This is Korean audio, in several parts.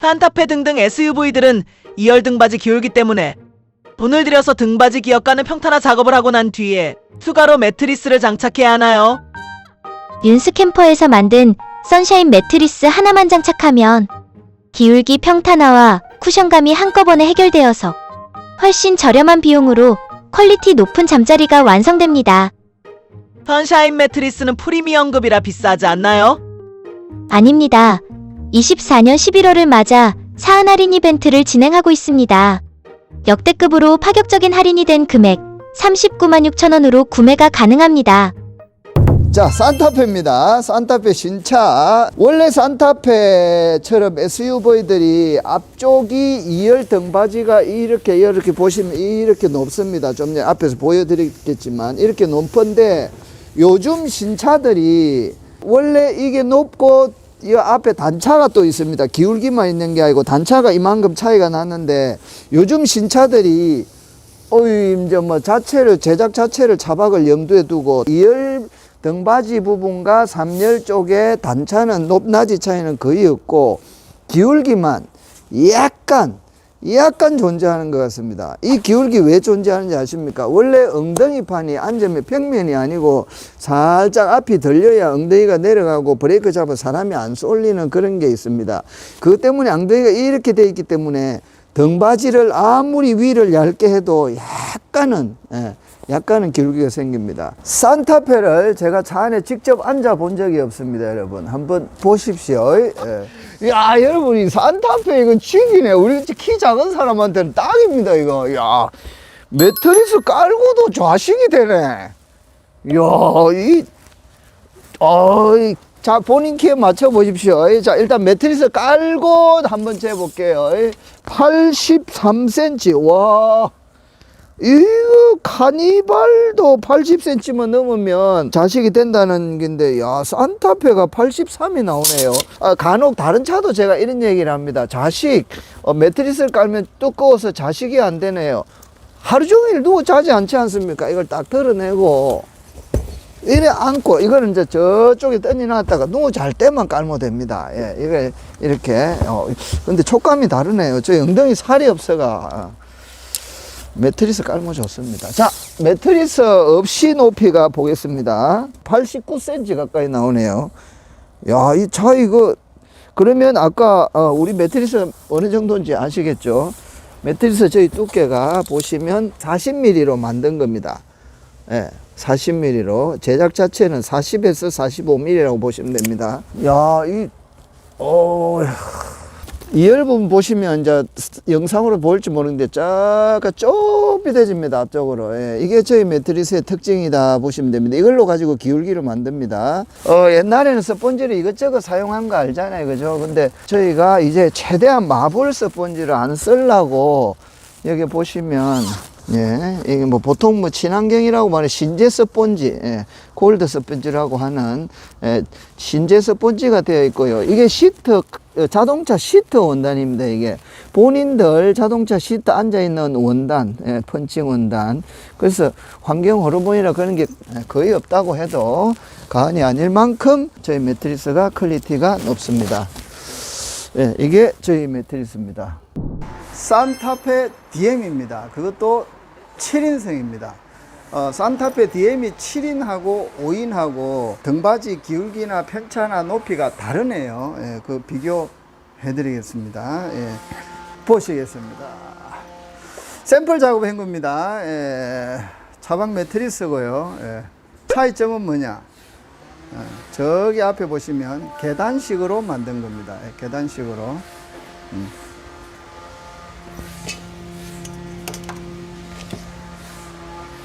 산타페 등등 SUV들은 2열 등받이 기울기 때문에 돈을 들여서 등받이 기역가는 평탄화 작업을 하고 난 뒤에 추가로 매트리스를 장착해야 하나요? 윤스캠퍼에서 만든 선샤인 매트리스 하나만 장착하면 기울기 평탄화와 쿠션감이 한꺼번에 해결되어서 훨씬 저렴한 비용으로 퀄리티 높은 잠자리가 완성됩니다. 선샤인 매트리스는 프리미엄급이라 비싸지 않나요? 아닙니다. 24년 11월을 맞아 사은 할인 이벤트를 진행하고 있습니다. 역대급으로 파격적인 할인이 된 금액 39만 6천 원으로 구매가 가능합니다. 자, 산타페입니다. 산타페 신차. 원래 산타페처럼 SUV들이 앞쪽이 2열 등받이가 이렇게 보시면 이렇게 높습니다. 좀 전에 앞에서 보여드렸겠지만 이렇게 높은데 요즘 신차들이 원래 이게 높고 이 앞에 단차가 또 있습니다. 기울기만 있는 게 아니고 단차가 이만큼 차이가 나는데 요즘 신차들이 이제 뭐 제작 자체를 차박을 염두에 두고 2열 등받이 부분과 3열 쪽에 단차는 높낮이 차이는 거의 없고 기울기만 약간 존재하는 것 같습니다. 이 기울기 왜 존재하는지 아십니까? 원래 엉덩이판이 앉으면 평면이 아니고 살짝 앞이 들려야 엉덩이가 내려가고 브레이크 잡아 사람이 안 쏠리는 그런 게 있습니다. 그것 때문에 엉덩이가 이렇게 돼 있기 때문에 등받이를 아무리 위를 얇게 해도 약간은 기울기가 생깁니다. 산타페를 제가 차 안에 직접 앉아 본 적이 없습니다, 여러분. 한번 보십시오. 야, 여러분, 이 산타페 이건 죽이네. 우리 키 작은 사람한테는 딱입니다, 이거. 야, 매트리스 깔고도 좌식이 되네. 자, 본인 키에 맞춰 보십시오. 자, 일단 매트리스 깔고 한번 재볼게요. 83cm. 와. 이거 카니발도 80cm만 넘으면 자식이 된다는 건데, 야, 산타페가 83이 나오네요. 간혹 다른 차도 제가 이런 얘기를 합니다. 자식, 매트리스를 깔면 두꺼워서 자식이 안 되네요. 하루 종일 누워 자지 않지 않습니까? 이걸 딱 덜어내고, 이래 안고, 이거는 이제 저쪽에 던져놨다가 누워 잘 때만 깔면 됩니다. 예, 이게 이렇게. 근데 촉감이 다르네요. 저 엉덩이 살이 없어가. 매트리스 깔면 좋습니다. 자, 매트리스 없이 높이가 보겠습니다. 89cm 가까이 나오네요. 야, 이 차 이거 그러면 아까 우리 매트리스 어느 정도인지 아시겠죠? 매트리스 저희 두께가 보시면 40mm로 만든 겁니다. 예, 40mm로 제작 자체는 40에서 45mm라고 보시면 됩니다. 야, 이 부분 보시면 이제 영상으로 보일지 모르는데 약간 좁빗해집니다, 앞쪽으로. 예, 이게 저희 매트리스의 특징이다 보시면 됩니다. 이걸로 가지고 기울기를 만듭니다. 옛날에는 스펀지를 이것저것 사용한 거 알잖아요, 그죠? 근데 저희가 이제 최대한 마블 스펀지를 안 쓰려고 여기 보시면, 예, 이게 뭐 보통 뭐 친환경이라고 말해 신제 스펀지, 골드 스펀지라고 하는 신제 스펀지가 되어 있고요. 이게 자동차 시트 원단입니다. 이게 본인들 자동차 시트 앉아 있는 원단, 펀칭 원단. 그래서 환경 호르몬이라 그런 게 거의 없다고 해도 과언이 아닐 만큼 저희 매트리스가 퀄리티가 높습니다. 이게 저희 매트리스입니다. 산타페 DM입니다. 그것도 7인승입니다. 산타페 DM이 7인하고 5인하고 등받이 기울기나 편차나 높이가 다르네요. 그 비교해 드리겠습니다. 보시겠습니다. 샘플 작업한 겁니다. 차박 매트리스고요. 차이점은 뭐냐? 저기 앞에 보시면 계단식으로 만든 겁니다. 계단식으로.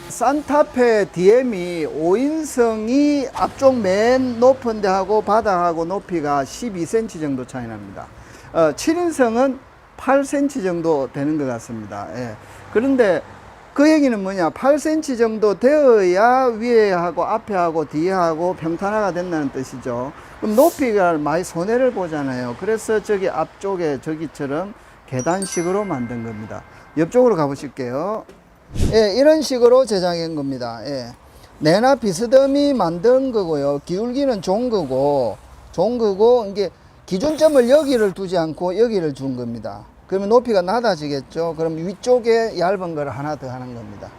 산타페 DM이 5인승이 앞쪽 맨 높은 데하고 바닥하고 높이가 12cm 정도 차이 납니다. 7인승은 8cm 정도 되는 것 같습니다. 그런데 그 얘기는 뭐냐, 8cm 정도 되어야 위에하고 앞에하고 뒤에하고 평탄화가 된다는 뜻이죠. 그럼 높이가 많이 손해를 보잖아요. 그래서 저기 앞쪽에 저기처럼 계단식으로 만든 겁니다. 옆쪽으로 가보실게요. 이런 식으로 제작한 겁니다. 내나 비스듬히 만든 거고요. 기울기는 좋은 거고 이게 기준점을 여기를 두지 않고 여기를 준 겁니다. 그러면 높이가 낮아지겠죠. 그럼 위쪽에 얇은 걸 하나 더 하는 겁니다.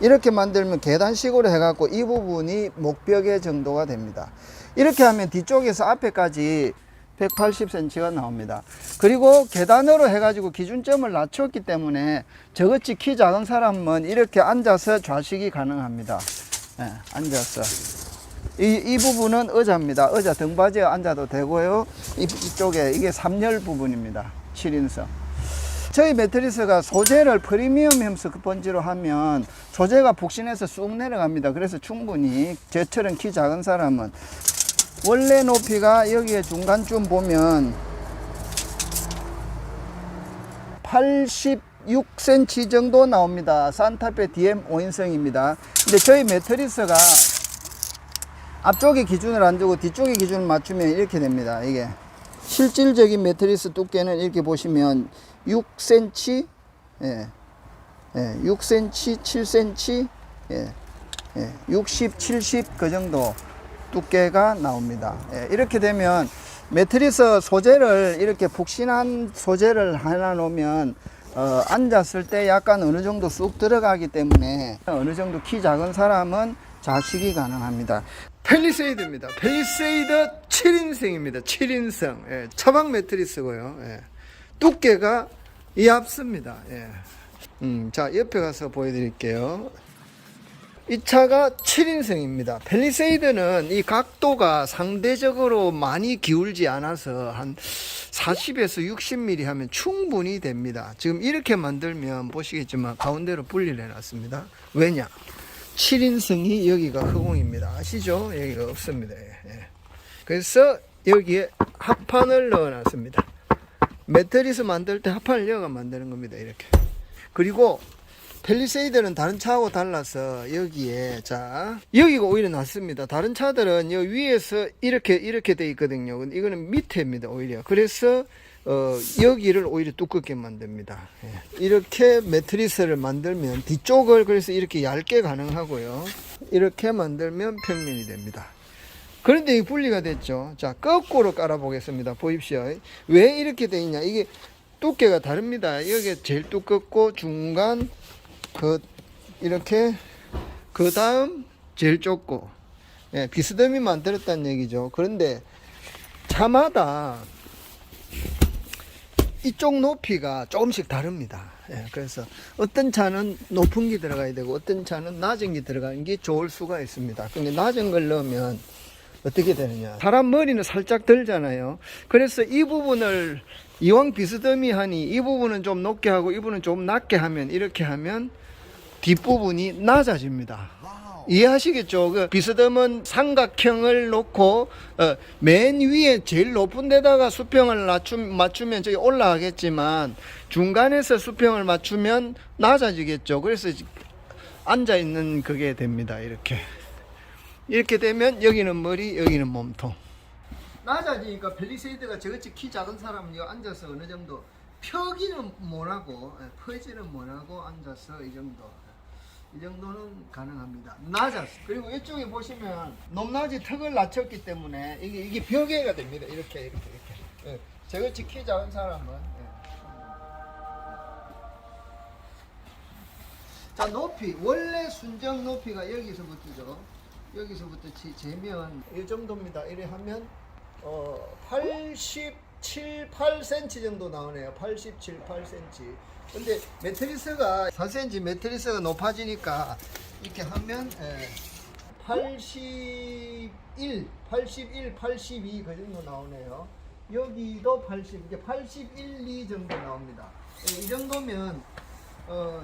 이렇게 만들면 계단식으로 해갖고 이 부분이 목벽의 정도가 됩니다. 이렇게 하면 뒤쪽에서 앞에까지 180cm가 나옵니다. 그리고 계단으로 해가지고 기준점을 낮췄기 때문에 저같이 키 작은 사람은 이렇게 앉아서 좌식이 가능합니다. 네, 앉아서. 이 부분은 의자입니다. 의자 등받이에 앉아도 되고요. 이쪽에 이게 3열 부분입니다. 7인승. 저희 매트리스가 소재를 프리미엄 햄스 스펀지로 하면 소재가 푹신해서 쑥 내려갑니다. 그래서 충분히 저처럼 키 작은 사람은 원래 높이가 여기에 중간쯤 보면 86cm 정도 나옵니다. 산타페 DM 5인승입니다. 근데 저희 매트리스가 앞쪽에 기준을 안 두고 뒤쪽에 기준을 맞추면 이렇게 됩니다. 이게 실질적인 매트리스 두께는 이렇게 보시면 6cm, 6cm, 7cm, 60, 70 그 정도 두께가 나옵니다. 이렇게 되면 매트리스 소재를 이렇게 푹신한 소재를 하나 놓으면 앉았을 때 약간 어느 정도 쑥 들어가기 때문에 어느 정도 키 작은 사람은 좌식이 가능합니다. 펠리세이드입니다. 펠리세이드 7인승입니다. 7인승. 차박 매트리스고요. 두께가 얇습니다. 자, 옆에 가서 보여드릴게요. 이 차가 7인승입니다. 펠리세이드는 이 각도가 상대적으로 많이 기울지 않아서 한 40에서 60mm 하면 충분히 됩니다. 지금 이렇게 만들면 보시겠지만 가운데로 분리를 해놨습니다. 왜냐? 7인승이 여기가 허공입니다. 아시죠? 여기가 없습니다. 그래서 여기에 합판을 넣어놨습니다. 매트리스 만들 때 합판을 넣어가 만드는 겁니다. 이렇게. 그리고 펠리세이드는 다른 차하고 달라서 여기에 자 여기가 오히려 낫습니다. 다른 차들은 여기 위에서 이렇게 돼 있거든요. 근데 이거는 밑에입니다. 오히려. 그래서 여기를 오히려 두껍게 만듭니다. 이렇게 매트리스를 만들면 뒤쪽을 그래서 이렇게 얇게 가능하고요. 이렇게 만들면 평면이 됩니다. 그런데 이 분리가 됐죠. 자, 거꾸로 깔아 보겠습니다. 보십시오. 왜 이렇게 돼 있냐? 이게 두께가 다릅니다. 여기 제일 두껍고 중간 이렇게 그 다음 제일 좁고 비스듬히 만들었다는 얘기죠. 그런데 차마다 이쪽 높이가 조금씩 다릅니다. 그래서 어떤 차는 높은 게 들어가야 되고 어떤 차는 낮은 게 들어가는 게 좋을 수가 있습니다. 근데 낮은 걸 넣으면 어떻게 되느냐, 사람 머리는 살짝 들잖아요. 그래서 이 부분을 이왕 비스듬히 하니 이 부분은 좀 높게 하고 이 부분은 좀 낮게 하면 이렇게 하면 뒷부분이 낮아집니다. 이해하시겠죠? 그 비스듬은 삼각형을 놓고 맨 위에 제일 높은 데다가 수평을 맞추면 저기 올라가겠지만 중간에서 수평을 맞추면 낮아지겠죠. 그래서 앉아 있는 그게 됩니다. 이렇게 되면 여기는 머리, 여기는 몸통. 낮아지니까 펠리세이드가 저같이 키 작은 사람은 이거 앉아서 어느 정도 펴기는 못하고 퍼지는 못하고 앉아서 이 정도는 가능합니다. 낮았어. 그리고 이쪽에 보시면 높낮이 턱을 낮췄기 때문에 이게 벽에가 됩니다. 이렇게. 저같이 키 작은 사람은. 자, 높이. 원래 순정 높이가 여기서부터죠. 여기서부터 재면 이 정도입니다. 이래 하면 87, 8cm 정도 나오네요. 87, 8cm. 근데 매트리스가 4cm 매트리스가 높아지니까 이렇게 하면 81, 82 그 정도 나오네요. 여기도 80, 이게 81, 2 정도 나옵니다. 이 정도면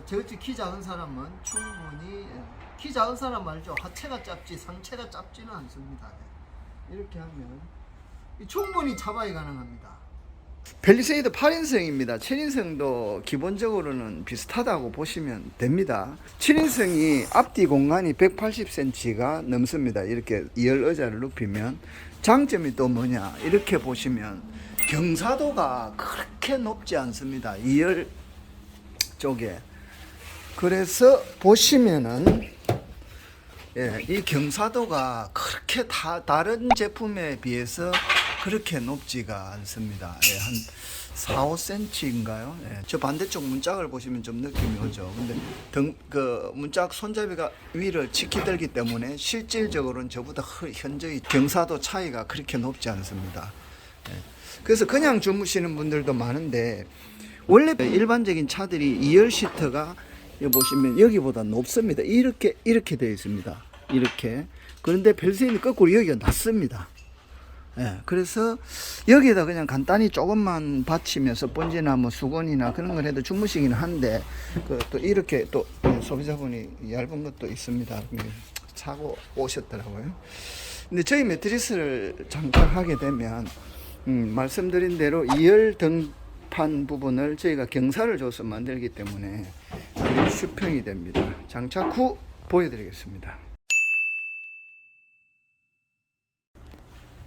저같이 키 작은 사람은 충분히 키 작은 사람 말죠. 하체가 짧지 상체가 짧지는 않습니다. 이렇게 하면 충분히 차박이 가능합니다. 펠리세이드 8인승입니다. 7인승도 기본적으로는 비슷하다고 보시면 됩니다. 7인승이 앞뒤 공간이 180cm가 넘습니다. 이렇게 2열 의자를 눕히면 장점이 또 뭐냐, 이렇게 보시면 경사도가 그렇게 높지 않습니다. 2열 쪽에. 그래서 보시면은 이 경사도가 그렇게 다른 제품에 비해서 그렇게 높지가 않습니다. 예, 한 4, 5cm인가요? 예, 저 반대쪽 문짝을 보시면 좀 느낌이 오죠. 근데 문짝 손잡이가 위를 치키들기 때문에 실질적으로는 저보다 현저히 경사도 차이가 그렇게 높지 않습니다. 예, 그래서 그냥 주무시는 분들도 많은데 원래 일반적인 차들이 2열 시트가 여기 보시면 여기보다 높습니다. 이렇게 되어 있습니다. 이렇게. 그런데 벨세이는 거꾸로 여기가 낮습니다. 예, 그래서 여기에다 그냥 간단히 조금만 받치면서 번지나 뭐 수건이나 그런 걸 해도 주무시기는 한데 또 이렇게 또 소비자분이 얇은 것도 있습니다. 사고 오셨더라고요. 근데 저희 매트리스를 장착하게 되면 말씀드린 대로 2열 등판 부분을 저희가 경사를 줘서 만들기 때문에 수평이 됩니다. 장착 후 보여드리겠습니다.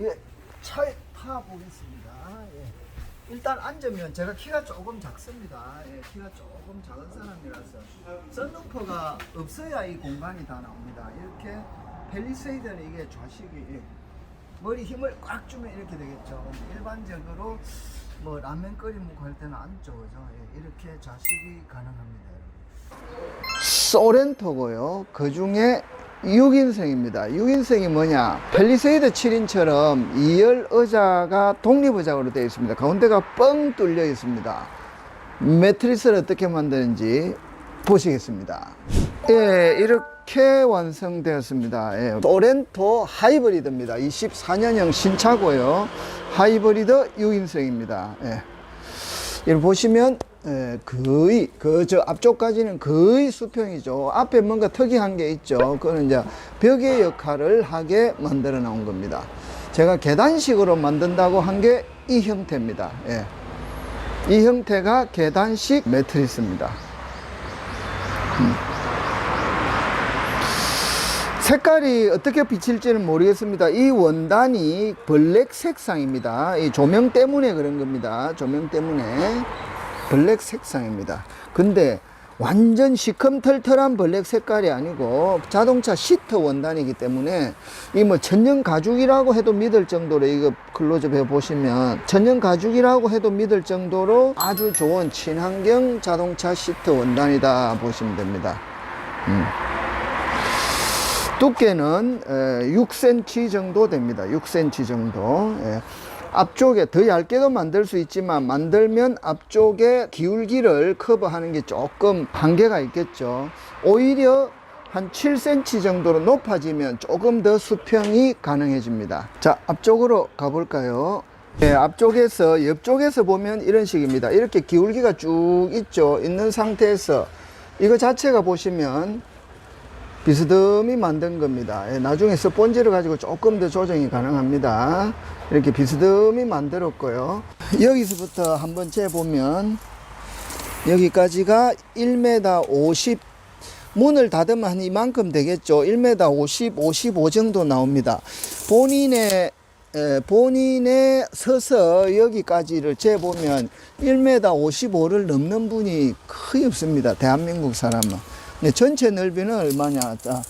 예, 차에 타 보겠습니다. 예. 일단 앉으면 제가 키가 조금 작습니다. 예, 키가 조금 작은 사람이라서 썬루퍼가 없어야 이 공간이 다 나옵니다. 이렇게 펠리세이드는 이게 좌식이 머리 힘을 꽉 주면 이렇게 되겠죠. 일반적으로 뭐 라면 끓이 먹고 할 때는 안쪽이죠. 예, 이렇게 좌식이 가능합니다. 소렌토고요. 그 중에 6인승입니다. 6인승이 뭐냐? 펠리세이드 7인처럼 2열 의자가 독립의자로 되어 있습니다. 가운데가 뻥 뚫려 있습니다. 매트리스를 어떻게 만드는지 보시겠습니다. 예, 이렇게 완성되었습니다. 예, 소렌토 하이브리드입니다. 24년형 신차고요. 하이브리드 6인승입니다. 예. 이렇게 보시면 거의 저 앞쪽까지는 거의 수평이죠. 앞에 뭔가 특이한 게 있죠. 그거는 이제 벽의 역할을 하게 만들어 나온 겁니다. 제가 계단식으로 만든다고 한 게 이 형태입니다. 예. 이 형태가 계단식 매트리스입니다. 색깔이 어떻게 비칠지는 모르겠습니다. 이 원단이 블랙 색상입니다. 이 조명 때문에 그런 겁니다. 조명 때문에 블랙 색상입니다. 근데 완전 시커털털한 블랙 색깔이 아니고 자동차 시트 원단이기 때문에 이 뭐 천연 가죽이라고 해도 믿을 정도로, 이거 클로즈업 해 보시면 천연 가죽이라고 해도 믿을 정도로 아주 좋은 친환경 자동차 시트 원단이다 보시면 됩니다. 두께는 6cm 정도 됩니다. 6cm 정도. 예. 앞쪽에 더 얇게도 만들 수 있지만 만들면 앞쪽에 기울기를 커버하는 게 조금 한계가 있겠죠. 오히려 한 7cm 정도로 높아지면 조금 더 수평이 가능해집니다. 자, 앞쪽으로 가볼까요? 네, 앞쪽에서 옆쪽에서 보면 이런 식입니다. 이렇게 기울기가 쭉 있죠. 있는 상태에서 이거 자체가 보시면 비스듬히 만든 겁니다. 예, 나중에 스펀지를 가지고 조금 더 조정이 가능합니다. 이렇게 비스듬히 만들었고요. 여기서부터 한번 재보면 여기까지가 1m 50, 문을 닫으면 한 이만큼 되겠죠. 1m 50, 55 정도 나옵니다. 본인의 서서 여기까지를 재보면 1m 55를 넘는 분이 거의 없습니다. 대한민국 사람은. 네, 전체 넓이는 얼마냐? 자,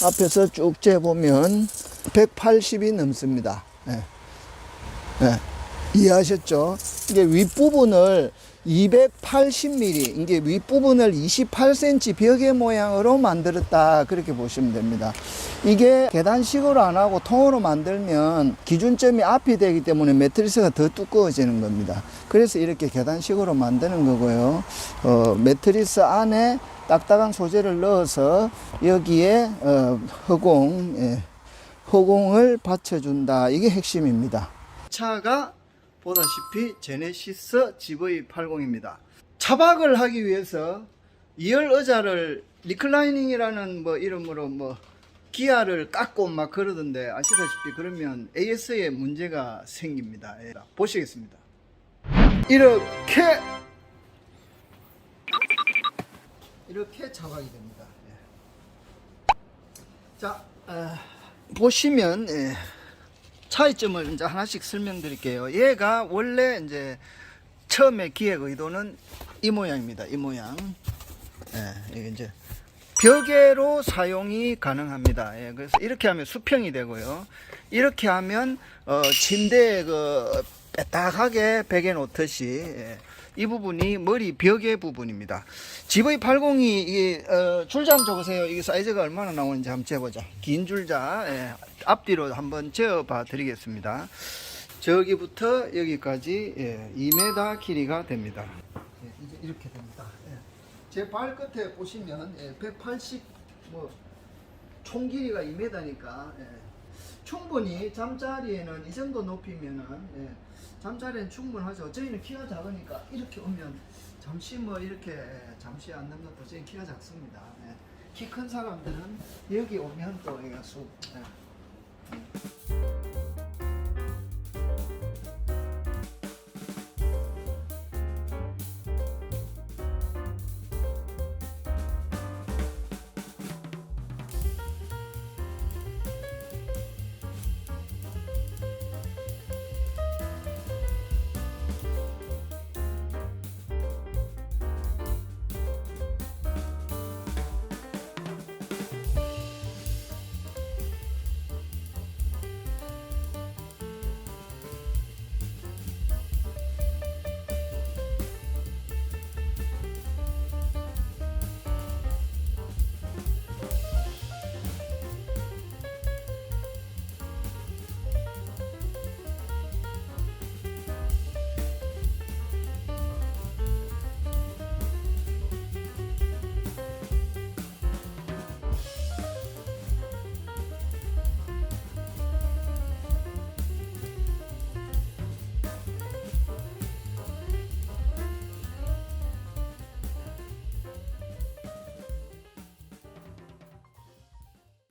앞에서 쭉 재보면 180이 넘습니다. 네. 네. 이해하셨죠? 이게 윗부분을 280mm, 이게 윗부분을 28cm 벽의 모양으로 만들었다, 그렇게 보시면 됩니다. 이게 계단식으로 안 하고 통으로 만들면 기준점이 앞이 되기 때문에 매트리스가 더 두꺼워지는 겁니다. 그래서 이렇게 계단식으로 만드는 거고요. 매트리스 안에 딱딱한 소재를 넣어서 여기에 허공을 받쳐준다. 이게 핵심입니다. 차가 보다시피 제네시스 GV80입니다. 차박을 하기 위해서 2열 의자를 리클라이닝이라는 뭐 이름으로 뭐 기아를 깎고 막 그러던데, 아시다시피 그러면 AS에 문제가 생깁니다. 예, 보시겠습니다. 이렇게 차박이 됩니다. 예. 자, 보시면 차이점을 이제 하나씩 설명드릴게요. 얘가 원래 이제 처음에 기획 의도는 이 모양입니다. 이 모양. 이게 이제 벽에로 사용이 가능합니다. 예, 그래서 이렇게 하면 수평이 되고요. 이렇게 하면 침대에 그 빼딱하게 베개 놓듯이 예, 이 부분이 머리 벽의 부분입니다. GV80이 이 줄자 한번 줘보세요. 이게 사이즈가 얼마나 나오는지 한번 재보자. 긴 줄자 예, 앞뒤로 한번 재어봐 드리겠습니다. 저기부터 여기까지 예, 2m 길이가 됩니다. 예, 이제 이렇게 됩니다. 예. 제 발끝에 보시면 180 뭐 총 길이가 2m니까 충분히 잠자리에는 이 정도 높이면은 잠자리에는 충분하죠. 저희는 키가 작으니까 이렇게 오면 잠시 뭐 이렇게 잠시 앉는 것도 저희 키가 작습니다. 키 큰 사람들은 여기 오면 또 얘가 쑥